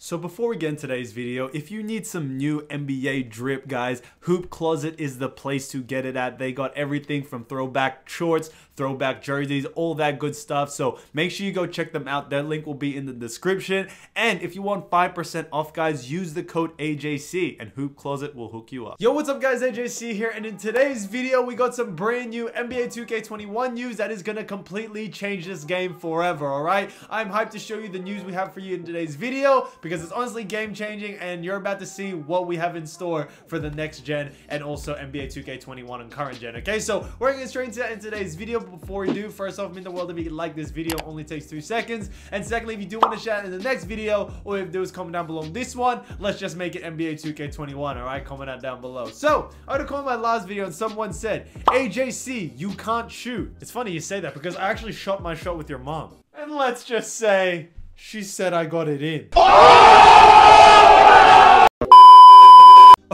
So before we get into today's video, if you need some new NBA drip, guys, Hoop Closet is the place to get it at. They got everything from throwback shorts, throwback jerseys, all that good stuff. So make sure you go check them out. Their link will be in the description. And if you want 5% off, guys, use the code AJC and Hoop Closet will hook you up. Yo, what's up, guys? AJC here. And in today's video, we got some brand new NBA 2K21 news that is going to completely change this game forever, all right? I'm hyped to show you the news we have for you in today's video because it's honestly game changing and you're about to see what we have in store for the next gen and also NBA 2K21 and current gen. Okay, so we're gonna get straight into that in today's video. But before we do, first off, mean the world if you like this video. Only takes 2 seconds. And secondly, if you do want to shout in the next video, all you have to do is comment down below on this one. Let's just make it NBA 2K21. All right, comment that down below. So I had a comment in my last video and someone said, AJC, you can't shoot. It's funny you say that because I actually shot my shot with your mom. And let's just say she said I got it in.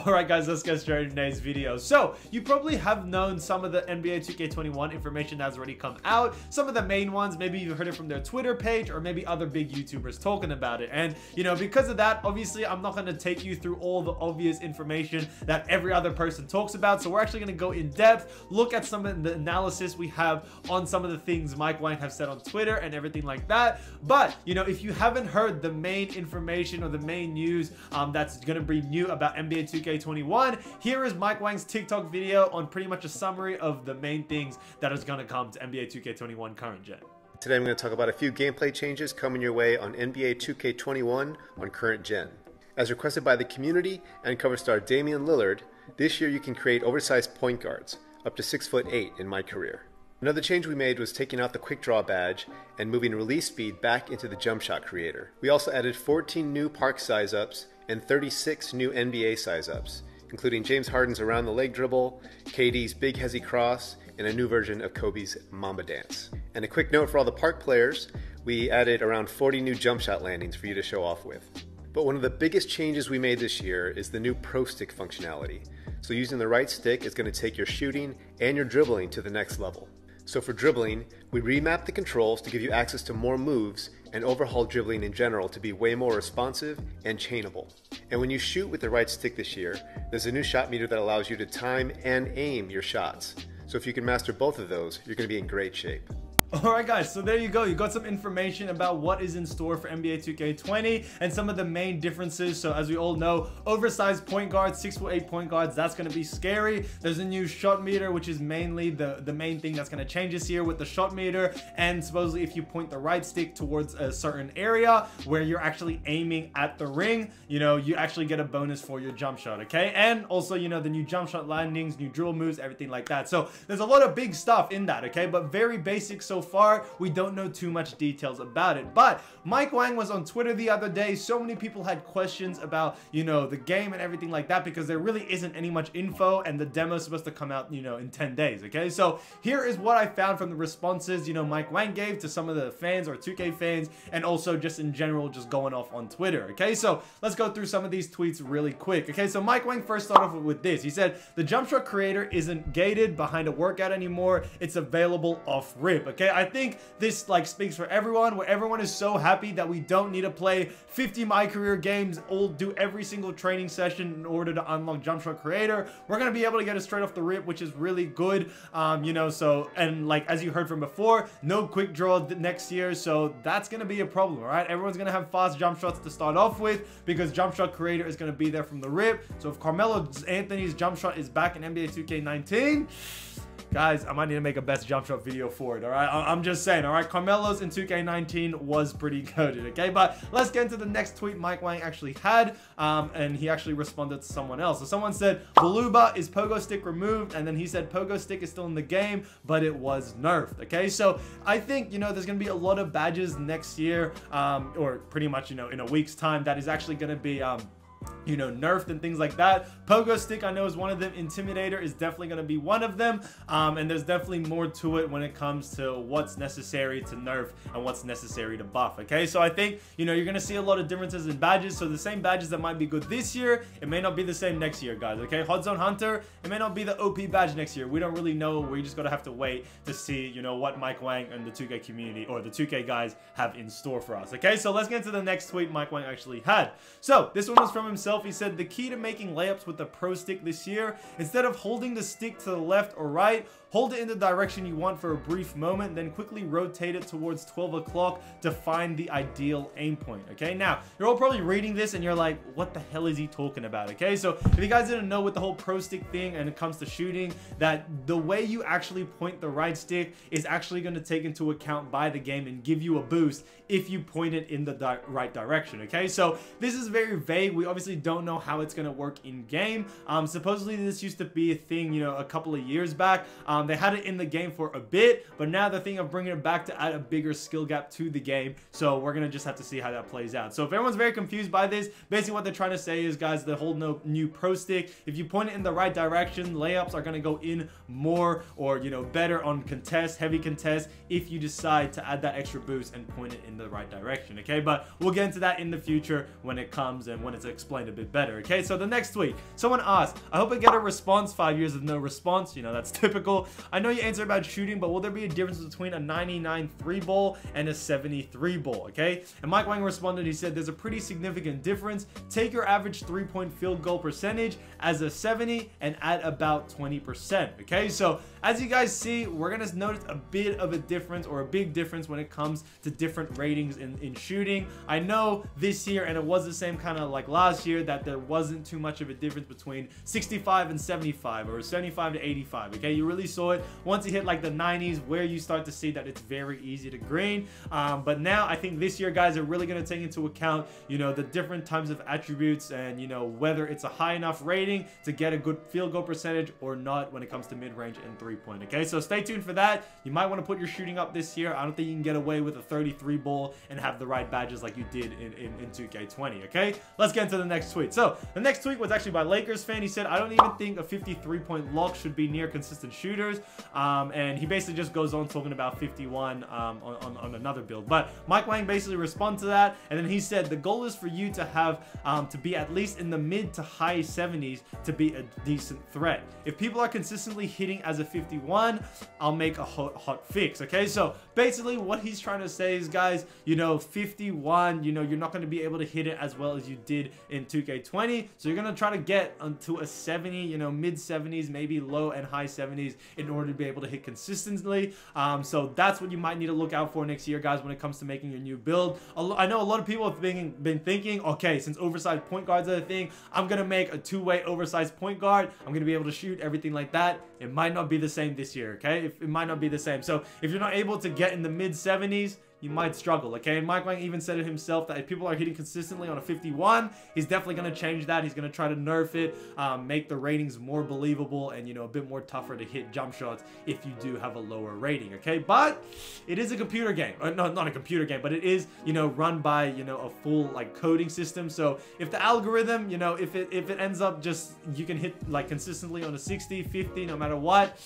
Alright guys, let's get straight into today's video. So, you probably have known some of the NBA 2K21 information that has already come out. Some of the main ones, maybe you've heard it from their Twitter page or maybe other big YouTubers talking about it. And, you know, because of that, obviously, I'm not going to take you through all the obvious information that every other person talks about. So, we're actually going to go in depth, look at some of the analysis we have on some of the things Wang have said on Twitter and everything like that. But, you know, if you haven't heard the main information or the main news that's going to be new about NBA 2K21, here is Wang's TikTok video on pretty much a summary of the main things that is going to come to NBA 2K21 current gen. Today I'm going to talk about a few gameplay changes coming your way on NBA 2K21 on current gen. As requested by the community and cover star Damian Lillard, this year you can create oversized point guards, up to 6'8" in my career. Another change we made was taking out the quick draw badge and moving release speed back into the jump shot creator. We also added 14 new park size ups and 36 new NBA size ups, including James Harden's around the leg dribble, KD's big hezzy cross, and a new version of Kobe's Mamba dance. And a quick note for all the park players, we added around 40 new jump shot landings for you to show off with. But one of the biggest changes we made this year is the new Pro Stick functionality. So using the right stick is going to take your shooting and your dribbling to the next level. So for dribbling, we remapped the controls to give you access to more moves and overhaul dribbling in general to be way more responsive and chainable. And when you shoot with the right stick this year, there's a new shot meter that allows you to time and aim your shots. So if you can master both of those, you're going to be in great shape. Alright guys, so there you go. You got some information about what is in store for NBA 2K20 and some of the main differences. So as we all know, oversized point guards, 6'8" point guards, that's going to be scary. There's a new shot meter, which is mainly the main thing that's going to change this year with the shot meter. And supposedly if you point the right stick towards a certain area where you're actually aiming at the ring, you know, you actually get a bonus for your jump shot, okay? And also, you know, the new jump shot landings, new dribble moves, everything like that. So there's a lot of big stuff in that, okay? But very basic so far. We don't know too much details about it. But Wang was on Twitter the other day. So many people had questions about, you know, the game and everything like that because there really isn't any much info and the demo is supposed to come out, you know, in 10 days, okay? So here is what I found from the responses, you know, Wang gave to some of the fans or 2K fans and also just in general just going off on Twitter, okay? So let's go through some of these tweets really quick, okay? So Wang first started off with this. He said, the jump shot creator isn't gated behind a workout anymore. It's available off rip, okay? I think this like speaks for everyone, where everyone is so happy that we don't need to play 50 My Career games, all do every single training session in order to unlock jump shot creator. We're going to be able to get it straight off the rip, which is really good. You know, so, and like, as you heard from before, no quick draw next year. So that's going to be a problem, all right? Everyone's going to have fast jump shots to start off with because jump shot creator is going to be there from the rip. So if Carmelo Anthony's jump shot is back in NBA 2K19, guys, I might need to make a best jump shot video for it, all right? I'm just saying, all right? Carmelo's in 2K19 was pretty good, okay? But let's get into the next tweet Wang actually had, and he actually responded to someone else. So someone said, Baluba, is pogo stick removed? And then he said, pogo stick is still in the game, but it was nerfed, okay? So I think, you know, there's going to be a lot of badges next year, or pretty much, you know, in a week's time that is actually going to be you know, nerfed and things like that. Pogo stick, I know, is one of them. Intimidator is definitely going to be one of them. And there's definitely more to it when it comes to what's necessary to nerf and what's necessary to buff. Okay, so I think, you know, you're going to see a lot of differences in badges. So the same badges that might be good this year, it may not be the same next year, guys. Okay, Hot Zone Hunter, it may not be the OP badge next year. We don't really know. We just gotta have to wait to see, you know, what Mike Wang and the 2K community or the 2K guys have in store for us. Okay, so let's get into the next tweet Mike Wang actually had. So this one was from himself. He said, the key to making layups with the Pro Stick this year, instead of holding the stick to the left or right, hold it in the direction you want for a brief moment, then quickly rotate it towards 12 o'clock to find the ideal aim point. Okay, now you're all probably reading this and you're like, what the hell is he talking about? Okay, so if you guys didn't know with the whole Pro Stick thing and it comes to shooting, that the way you actually point the right stick is actually going to take into account by the game and give you a boost if you point it in the right direction. Okay, so this is very vague. We obviously don't know how it's going to work in game. Supposedly this used to be a thing, you know, a couple of years back. They had it in the game for a bit, but now they're thinking of bringing it back to add a bigger skill gap to the game. So we're going to just have to see how that plays out. So if everyone's very confused by this, basically what they're trying to say is, guys, the whole new Pro Stick, if you point it in the right direction, layups are going to go in more, or, you know, better on contest, heavy contest, if you decide to add that extra boost and point it in the right direction. Okay, but we'll get into that in the future when it comes and when it's explained a bit better. Okay, so the next tweet, someone asked, I hope I get a response. 5 years of no response. You know, that's typical. I know you answered about shooting, but will there be a difference between a 99 3 ball and a 73 ball? Okay, and Mike Wang responded. He said, there's a pretty significant difference. Take your average 3-point field goal percentage as a 70 and add about 20%. Okay, so as you guys see, we're gonna notice a bit of a difference, or a big difference, when it comes to different ratings in shooting. I know this year, and it was the same kind of like last year, that there wasn't too much of a difference between 65 and 75, or 75 to 85. Okay, you really saw it once you hit like the 90s, where you start to see that it's very easy to green. But now I think this year, guys, are really going to take into account, you know, the different types of attributes, and, you know, whether it's a high enough rating to get a good field goal percentage or not when it comes to mid-range and 3-point. Okay, so stay tuned for that. You might want to put your shooting up this year. I don't think you can get away with a 33 ball and have the right badges like you did in 2K20. Okay, let's get into the next tweet. So the next tweet was actually by Lakers fan. He said, I don't even think a 53-point lock should be near consistent shooters. And he basically just goes on talking about 51 on another build. But Mike Wang basically responded to that, and then he said, the goal is for you to have to be at least in the mid to high 70s to be a decent threat. If people are consistently hitting as a 51, I'll make a hot fix. Okay, so basically what he's trying to say is, guys, you know, 51, you know, you're not going to be able to hit it as well as you did in 2K20, so you're going to try to get onto a 70, you know, mid 70s, maybe low and high 70s, in order to be able to hit consistently. So that's what you might need to look out for next year, guys, when it comes to making your new build. I know a lot of people have been thinking, okay, since oversized point guards are the thing, I'm going to make a two-way oversized point guard. I'm going to be able to shoot everything like that. It might not be the same this year, okay? It might not be the same. So if you're not able to get in the mid 70s, you might struggle. Okay, and Mike Wang even said it himself that if people are hitting consistently on a 51, he's definitely going to change that. He's going to try to nerf it, make the ratings more believable, and, you know, a bit more tougher to hit jump shots if you do have a lower rating. Okay, but it is a computer game. No, not a computer game, but it is, you know, run by, you know, a full like coding system. So if the algorithm, you know, if it ends up just you can hit like consistently on a 60, 50, no matter what,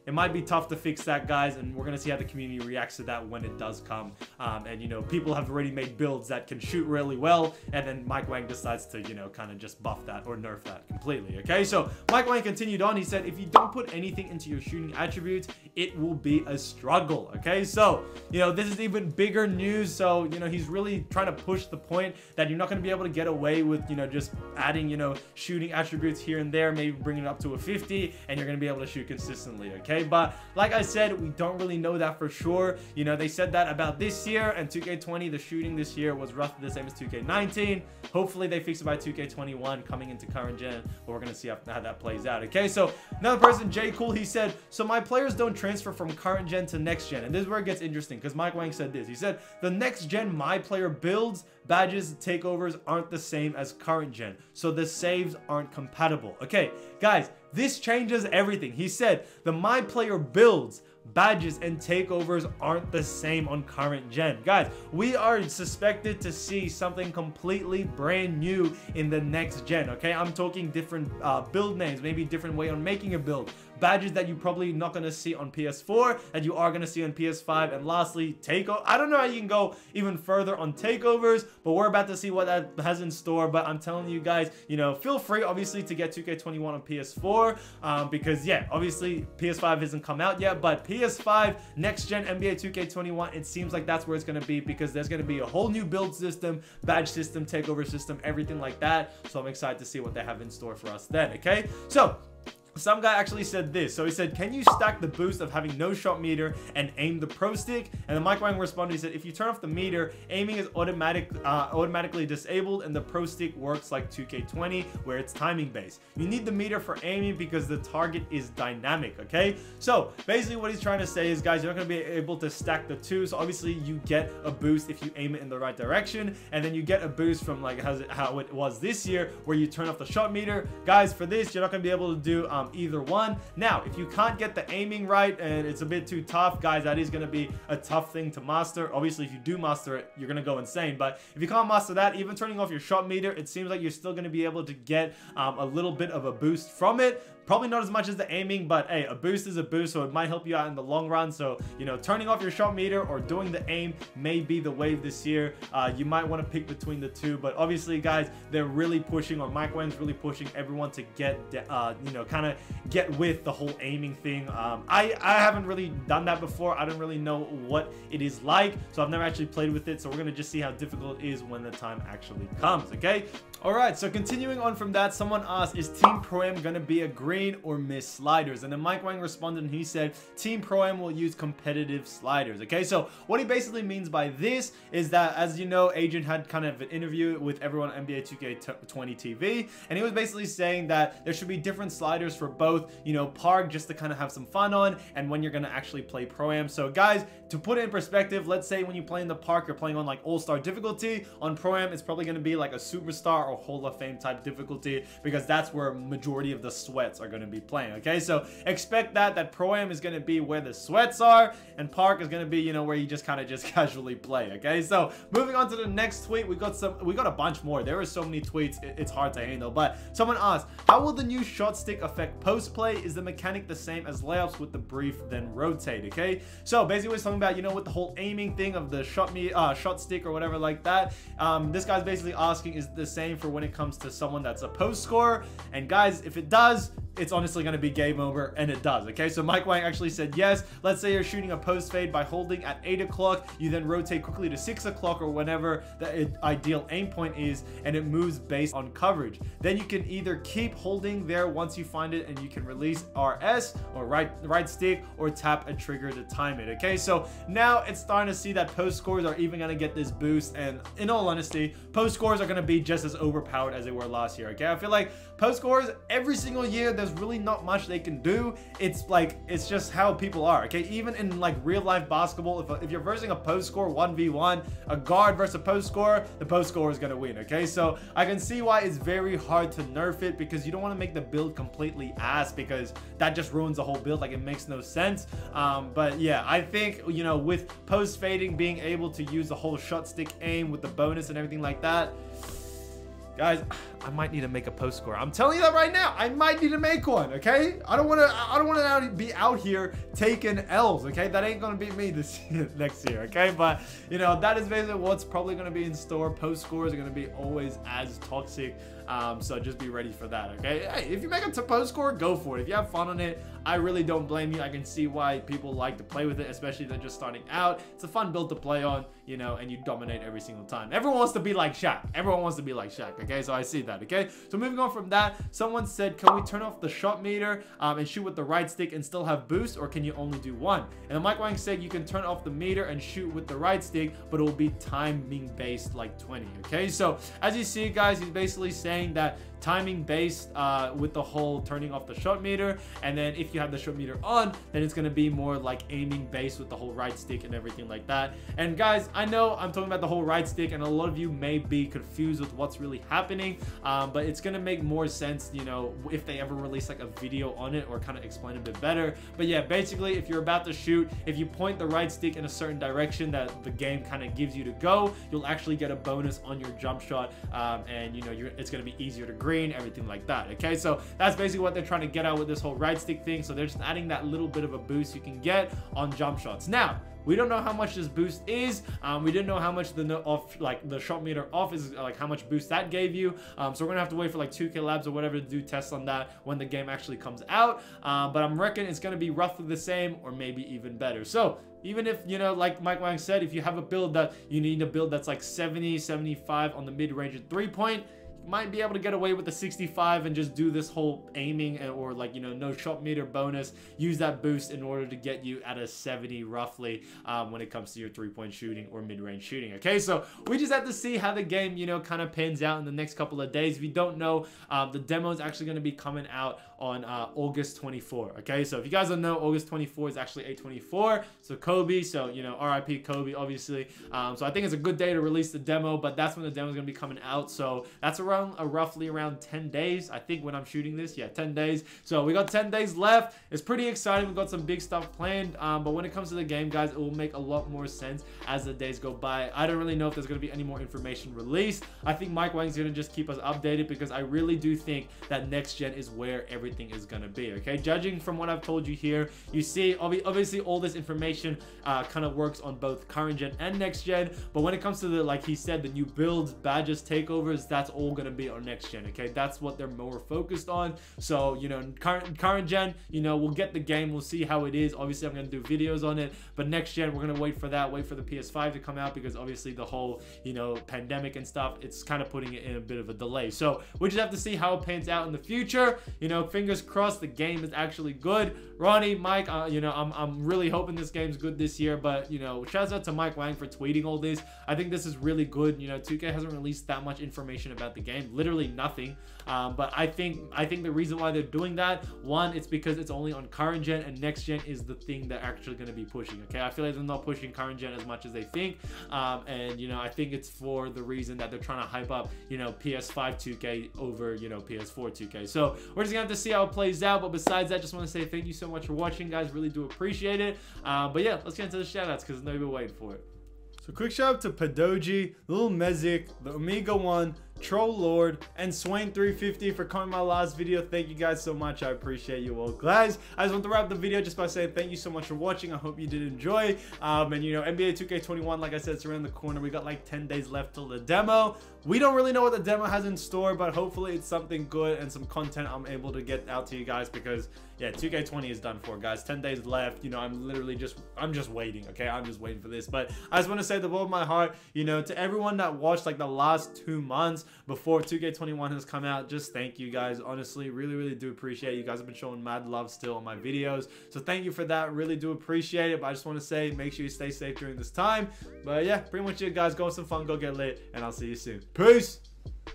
it might be tough to fix that, guys, and we're going to see how the community reacts to that when it does come. And, you know, people have already made builds that can shoot really well, and then Mike Wang decides to, you know, kind of just buff that or nerf that completely. Okay, so Mike Wang continued on. He said, if you don't put anything into your shooting attributes, it will be a struggle. Okay, so, you know, this is even bigger news. So, you know, he's really trying to push the point that you're not going to be able to get away with, you know, just adding, you know, shooting attributes here and there, maybe bringing it up to a 50, and you're going to be able to shoot consistently. Okay, but like I said, we don't really know that for sure. You know, they said that about this year, and 2K20, the shooting this year was roughly the same as 2K19. Hopefully they fix it by 2K21 coming into current gen, but we're going to see how that plays out. Okay, so another person, J Cool, he said, so my players don't transfer from current gen to next gen. And this is where it gets interesting, because Mike Wang said this. He said, the next gen my player builds, badges, takeovers aren't the same as current gen, so the saves aren't compatible. Okay, guys, this changes everything. He said the my player builds, badges and takeovers aren't the same on current gen. Guys, we are suspected to see something completely brand new in the next gen, okay? I'm talking different build names, maybe different way on making a build, badges that you probably not going to see on PS4 and you are going to see on PS5, and lastly, takeover. I don't know how you can go even further on takeovers, but we're about to see what that has in store. But I'm telling you guys, you know, feel free obviously to get 2K21 on PS4 because yeah, obviously PS5 hasn't come out yet, but PS5 next gen NBA 2K21, it seems like that's where it's going to be, because there's going to be a whole new build system, badge system, takeover system, everything like that. So I'm excited to see what they have in store for us then. Okay, so some guy actually said this. So he said, can you stack the boost of having no shot meter and aim the pro stick? And then Mike Wang responded, he said, if you turn off the meter, aiming is automatically disabled, and the pro stick works like 2K20 where it's timing based. You need the meter for aiming because the target is dynamic. Okay, so basically what he's trying to say is, guys, you're not going to be able to stack the two. So obviously you get a boost if you aim it in the right direction, and then you get a boost from like how it was this year where you turn off the shot meter. Guys, for this you're not going to be able to do either one. Now, if you can't get the aiming right and it's a bit too tough, guys, that is going to be a tough thing to master. Obviously, if you do master it, you're going to go insane. But if you can't master that, even turning off your shot meter, it seems like you're still going to be able to get a little bit of a boost from it. Probably not as much as the aiming, but hey, a boost is a boost, so it might help you out in the long run. So, you know, turning off your shot meter or doing the aim may be the wave this year. You might want to pick between the two, but obviously, guys, they're really pushing, or Mike Wang's really pushing everyone to get, you know, kind of get with the whole aiming thing. I haven't really done that before. I don't really know what it is like, so I've never actually played with it. So we're going to just see how difficult it is when the time actually comes, okay? All right, so continuing on from that, someone asked, is Team Pro-Am going to be a green or mist sliders? And then Mike Wang responded and he said, Team Pro-Am will use competitive sliders. Okay, so what he basically means by this is that, as you know, Agent had kind of an interview with everyone on NBA 2K20 TV, and he was basically saying that there should be different sliders for both, you know, Park just to kind of have some fun on, and when you're going to actually play Pro-Am. So guys, to put it in perspective, let's say when you play in the Park, you're playing on like All-Star difficulty. On Pro-Am, it's probably going to be like a Superstar or Hall of Fame type difficulty, because that's where majority of the sweats are going to be playing. Okay, so expect that Pro-Am is going to be where the sweats are, and Park is going to be, you know, where you just kind of just casually play. Okay, so moving on to the next tweet, we got a bunch more. There are so many tweets, it's hard to handle. But someone asked, how will the new shot stick affect post play? Is the mechanic the same as layups with the brief then rotate? Okay, so basically we're talking about, you know, with the whole aiming thing of the shot stick or whatever like that. This guy's basically asking, is the same for when it comes to someone that's a post scorer? And guys, if it does, it's honestly going to be game over, and it does. Okay, so Mike Wang actually said yes. Let's say you're shooting a post fade by holding at 8 o'clock, you then rotate quickly to 6 o'clock or whenever the ideal aim point is, and it moves based on coverage. Then you can either keep holding there once you find it, and you can release RS or right stick, or tap a trigger to time it. Okay, so now it's starting to see that post scores are even going to get this boost, and in all honesty, post scores are going to be just as overpowered as they were last year. Okay, I feel like post scores every single year, there's really not much they can do. It's like, it's just how people are. Okay, even in like real life basketball, if you're versing a post score 1v1, a guard versus a post scorer, the post scorer is gonna win. Okay, so I can see why it's very hard to nerf it, because you don't want to make the build completely ass, because that just ruins the whole build. Like, it makes no sense. But yeah, I think, you know, with post fading, being able to use the whole shot stick aim with the bonus and everything like that, guys, I might need to make a post score. I'm telling you that right now. I might need to make one. Okay, I don't want to be out here taking L's. Okay, that ain't gonna be me this next year. Okay, but you know, that is basically what's probably gonna be in store. Post scores are gonna be always as toxic. So just be ready for that. Okay, hey, if you make a post score, go for it. If you have fun on it, I really don't blame you. I can see why people like to play with it, especially if they're just starting out. It's a fun build to play on, you know, and you dominate every single time. Everyone wants to be like Shaq. Everyone wants to be like Shaq. Okay, so I see that. Okay, so moving on from that, someone said, can we turn off the shot meter and shoot with the right stick and still have boost, or can you only do one? And then Mike Wang said you can turn off the meter and shoot with the right stick, but it will be timing based like 20. Okay, so as you see, guys, he's basically saying that timing based with the whole turning off the shot meter, and then if you have the shot meter on, then it's going to be more like aiming based with the whole right stick and everything like that. And guys, I know I'm talking about the whole right stick, and a lot of you may be confused with what's really happening, but it's going to make more sense, you know, if they ever release like a video on it or kind of explain a bit better. But yeah, basically if you're about to shoot, if you point the right stick in a certain direction that the game kind of gives you to go, you'll actually get a bonus on your jump shot, and you know, it's going to be easier to green, everything like that. Okay, so that's basically what they're trying to get out with this whole right stick thing. So they're just adding that little bit of a boost you can get on jump shots. Now, we don't know how much this boost is. We didn't know how much the shot meter off is, like how much boost that gave you. So we're gonna have to wait for like 2K Labs or whatever to do tests on that when the game actually comes out. But I'm reckoning it's gonna be roughly the same or maybe even better. So even if, you know, like Mike Wang said, if you have a build that you need a build that's like 70, 75 on the mid-range and 3-point, might be able to get away with the 65 and just do this whole aiming or like, you know, no shot meter bonus, use that boost in order to get you at a 70 roughly when it comes to your 3-point shooting or mid-range shooting. Okay, so we just have to see how the game, you know, kind of pans out in the next couple of days. If you don't know, the demo is actually going to be coming out on August 24. Okay, so if you guys don't know, August 24 is actually 8/24, so Kobe, so you know, RIP Kobe, obviously. So I think it's a good day to release the demo, but that's when the demo is going to be coming out. So that's roughly around 10 days, I think, when I'm shooting this. Yeah, 10 days. So we got 10 days left. It's pretty exciting. We've got some big stuff planned, but when it comes to the game, guys, it will make a lot more sense as the days go by. I don't really know if there's going to be any more information released. I think Mike Wang's going to just keep us updated, because I really do think that next gen is where everything is going to be. Okay, judging from what I've told you here, you see obviously all this information kind of works on both current gen and next gen, but when it comes to the, like he said, the new builds, badges, takeovers, that's all going to be on next gen. Okay, that's what they're more focused on. So you know, current gen, you know, we'll get the game, we'll see how it is. Obviously I'm going to do videos on it, but next gen we're going to wait for that, wait for the PS5 to come out, because obviously the whole, you know, pandemic and stuff, it's kind of putting it in a bit of a delay. So we just have to see how it pans out in the future. You know, fingers crossed the game is actually good. Ronnie, Mike, you know, I'm really hoping this game's good this year, but you know, shouts out to Mike Wang for tweeting all this. I think this is really good. You know, 2K hasn't released that much information about the game, literally nothing. But I think the reason why they're doing that, one, it's because it's only on current gen, and next gen is the thing they're actually going to be pushing. Okay, I feel like they're not pushing current gen as much as they think, and you know, I think it's for the reason that they're trying to hype up, you know, PS5 2K over, you know, PS4 2K. So we're just gonna have to see how it plays out. But besides that, just want to say thank you so much for watching, guys. Really do appreciate it. But yeah, let's get into the shout outs, because I know you've been waiting for it. So quick shout out to Padoji, Little Mezik, the Omega 1, Troll Lord, and Swain350 for coming my last video. Thank you guys so much. I appreciate you all. Guys, I just want to wrap the video just by saying thank you so much for watching. I hope you did enjoy. And you know, NBA 2K21, like I said, it's around the corner. We got like 10 days left till the demo. We don't really know what the demo has in store, but hopefully it's something good and some content I'm able to get out to you guys, because yeah, 2K20 is done for, guys. 10 days left. You know, I'm just waiting. Okay, I'm just waiting for this. But I just want to say the bottom of my heart, you know, to everyone that watched like the last 2 months before 2K21 has come out, just thank you guys. Honestly, really do appreciate it. You guys have been showing mad love still on my videos, so thank you for that. Really do appreciate it. But I just want to say, make sure you stay safe during this time. But yeah, pretty much it, guys. Go have some fun, go get lit, and I'll see you soon. Peace.